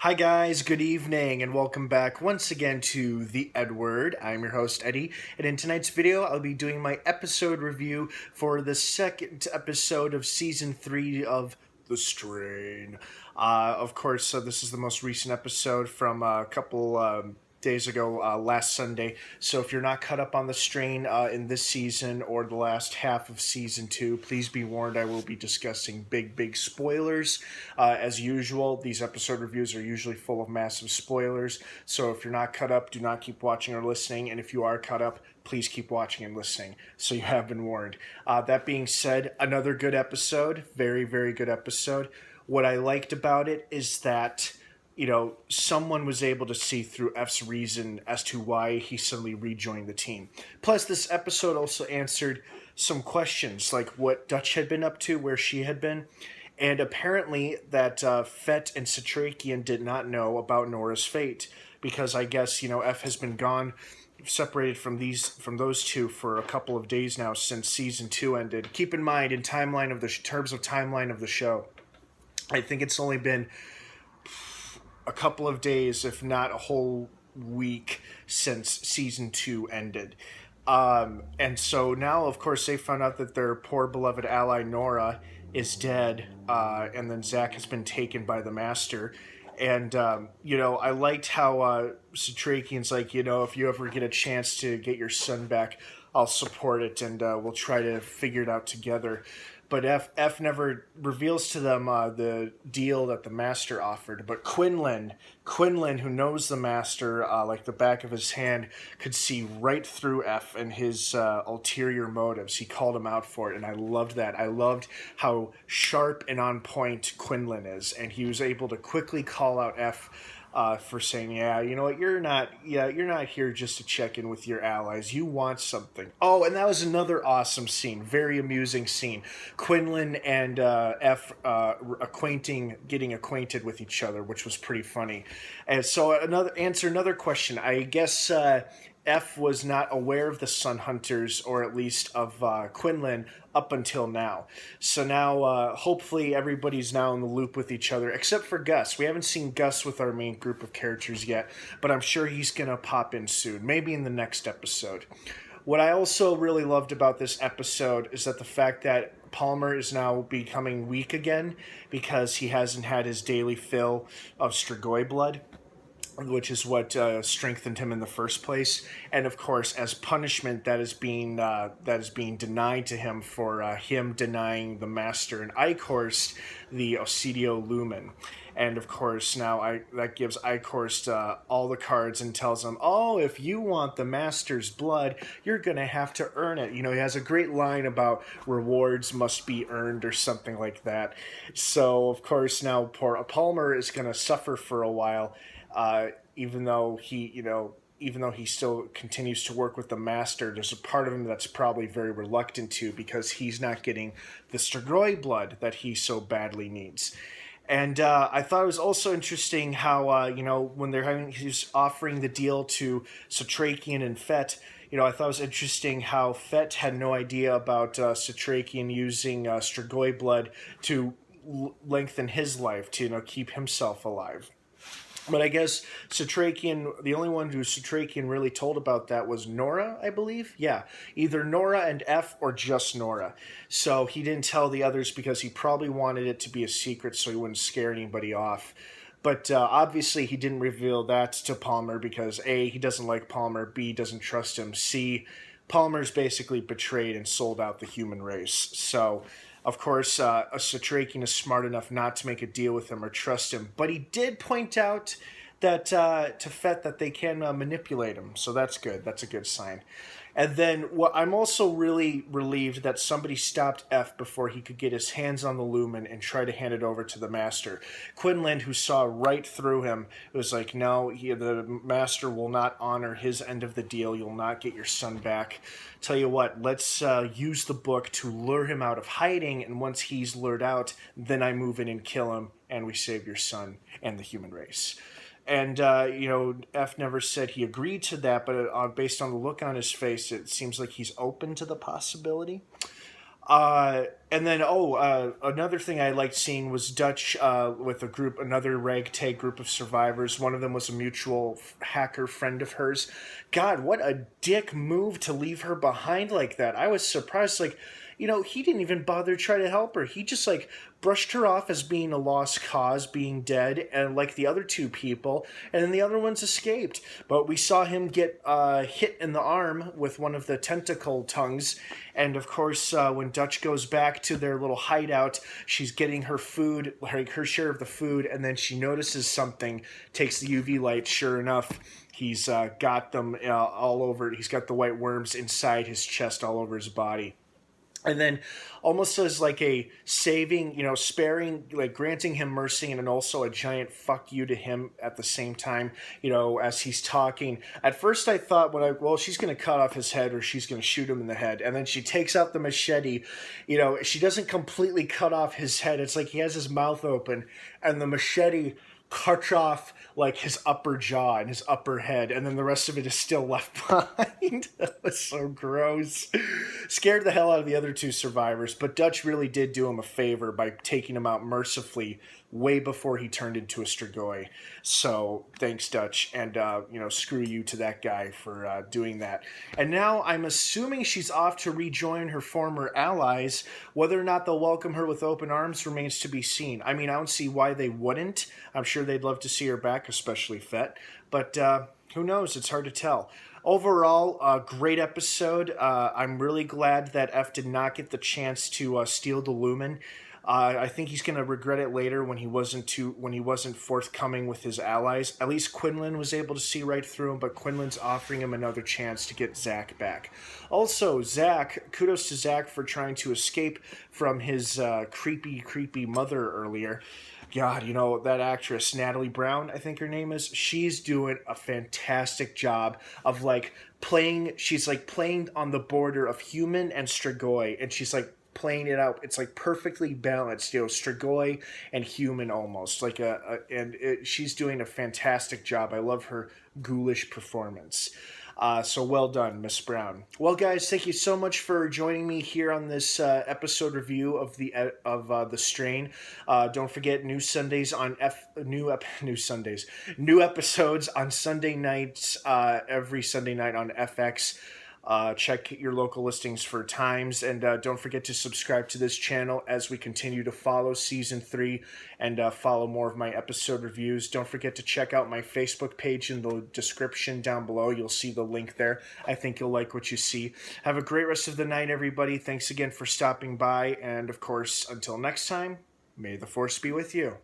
Hi, guys, good evening, and welcome back once again to the EdWord. I'm your host, Eddie, and in tonight's video, I'll be doing my episode review for the second episode of Season 3 of The Strain. Of course, this is the most recent episode from a couple days ago, last Sunday. So if you're not caught up on The Strain in this season or the last half of Season 2, please be warned I will be discussing big spoilers. As usual, these episode reviews are usually full of massive spoilers. So if you're not caught up, do not keep watching or listening. And if you are caught up, please keep watching and listening. So you have been warned. That being said, another good episode. Very good episode. What I liked about it is that someone was able to see through F's reason as to why he suddenly rejoined the team. Plus, this episode also answered some questions, like what Dutch had been up to, where she had been, and apparently that Fett and Satrakian did not know about Nora's fate, because I guess, F has been gone, separated from those two for a couple of days now since Season 2 ended. Keep in mind, in terms of timeline of the show, I think it's only been a couple of days, if not a whole week, since Season 2 ended. And so now, of course, they found out that their poor beloved ally Nora is dead, and then Zach has been taken by the Master. And, I liked how Satrakian's like, if you ever get a chance to get your son back, I'll support it, and we'll try to figure it out together. But F never reveals to them the deal that the Master offered. But Quinlan, who knows the Master like the back of his hand, could see right through F and his ulterior motives. He called him out for it, and I loved that. I loved how sharp and on point Quinlan is, and he was able to quickly call out F for saying, yeah, you know what, you're not here just to check in with your allies. You want something. Oh, and that was another awesome scene, very amusing scene. Quinlan and F getting acquainted with each other, which was pretty funny. And so another question. I guess F was not aware of the Sun Hunters, or at least of Quinlan, up until now. So now, hopefully, everybody's now in the loop with each other, except for Gus. We haven't seen Gus with our main group of characters yet, but I'm sure he's going to pop in soon, maybe in the next episode. What I also really loved about this episode is that the fact that Palmer is now becoming weak again because he hasn't had his daily fill of Strigoi blood, which is what strengthened him in the first place, and of course, as punishment, that is being denied to him for him denying the Master and Eichhorst the Ossidio Lumen. And of course, now that gives Eichhorst all the cards and tells him, oh, if you want the Master's blood, you're going to have to earn it. He has a great line about rewards must be earned or something like that. So, of course, now poor Palmer is going to suffer for a while, even though he still continues to work with the Master. There's a part of him that's probably very reluctant to, because he's not getting the Strigoi blood that he so badly needs. And I thought it was also interesting how, when he's offering the deal to Satrakian and Fett, I thought it was interesting how Fett had no idea about Satrakian using Strigoi blood to lengthen his life, to, keep himself alive. But I guess Satrakian, the only one who Satrakian really told about that was Nora, I believe. Yeah, either Nora and F or just Nora. So he didn't tell the others because he probably wanted it to be a secret so he wouldn't scare anybody off. But obviously he didn't reveal that to Palmer because A, he doesn't like Palmer, B, doesn't trust him, C, Palmer's basically betrayed and sold out the human race. So, of course, a Satrakian is smart enough not to make a deal with him or trust him. But he did point out that to Fett that they can manipulate him. So that's good. That's a good sign. And then I'm also really relieved that somebody stopped F before he could get his hands on the Lumen and try to hand it over to the Master. Quinlan, who saw right through him, was like, no, the Master will not honor his end of the deal. You'll not get your son back. Tell you what, let's use the book to lure him out of hiding, and once he's lured out, then I move in and kill him, and we save your son and the human race. And, F never said he agreed to that, but based on the look on his face, it seems like he's open to the possibility. And then, another thing I liked seeing was Dutch with another ragtag group of survivors. One of them was a mutual hacker friend of hers. God, what a dick move to leave her behind like that. I was surprised. Like, he didn't even bother to try to help her. He just like brushed her off as being a lost cause, being dead, and like the other two people, and then the other ones escaped. But we saw him get hit in the arm with one of the tentacle tongues, and of course, when Dutch goes back to their little hideout, she's getting her food, her share of the food, and then she notices something, takes the UV light. Sure enough, he's got them all over. He's got the white worms inside his chest, all over his body. And then almost as like a saving, sparing, like granting him mercy, and then also a giant fuck you to him at the same time, as he's talking. At first I thought, she's going to cut off his head or she's going to shoot him in the head. And then she takes out the machete. She doesn't completely cut off his head. It's like he has his mouth open and the machete cuts off like his upper jaw and his upper head, and then the rest of it is still left behind. That was so gross. Scared the hell out of the other two survivors, but Dutch really did do him a favor by taking him out mercifully way before he turned into a Strigoi. So thanks, Dutch, and screw you to that guy for doing that. And now I'm assuming she's off to rejoin her former allies. Whether or not they'll welcome her with open arms remains to be seen. I mean, I don't see why they wouldn't. I'm sure they'd love to see her back, especially Fett. But who knows? It's hard to tell. Overall, a great episode. I'm really glad that F did not get the chance to steal the Lumen. I think he's going to regret it later when he wasn't forthcoming with his allies. At least Quinlan was able to see right through him, but Quinlan's offering him another chance to get Zach back. Also, kudos to Zach for trying to escape from his creepy mother earlier. God, that actress, Natalie Brown, I think her name is, she's doing a fantastic job of she's playing on the border of human and Strigoi, and she's playing it out. It's perfectly balanced, Strigoi and human almost. She's doing a fantastic job. I love her ghoulish performance. So well done, Miss Brown. Well, guys, thank you so much for joining me here on this episode review of the Strain. Don't forget new episodes on Sunday nights. Every Sunday night on FX. Check your local listings for times, and don't forget to subscribe to this channel as we continue to follow Season 3 and follow more of my episode reviews. Don't forget to check out my Facebook page in the description down below. You'll see the link there. I think you'll like what you see. Have a great rest of the night, everybody. Thanks again for stopping by, and of course, until next time, may the Force be with you.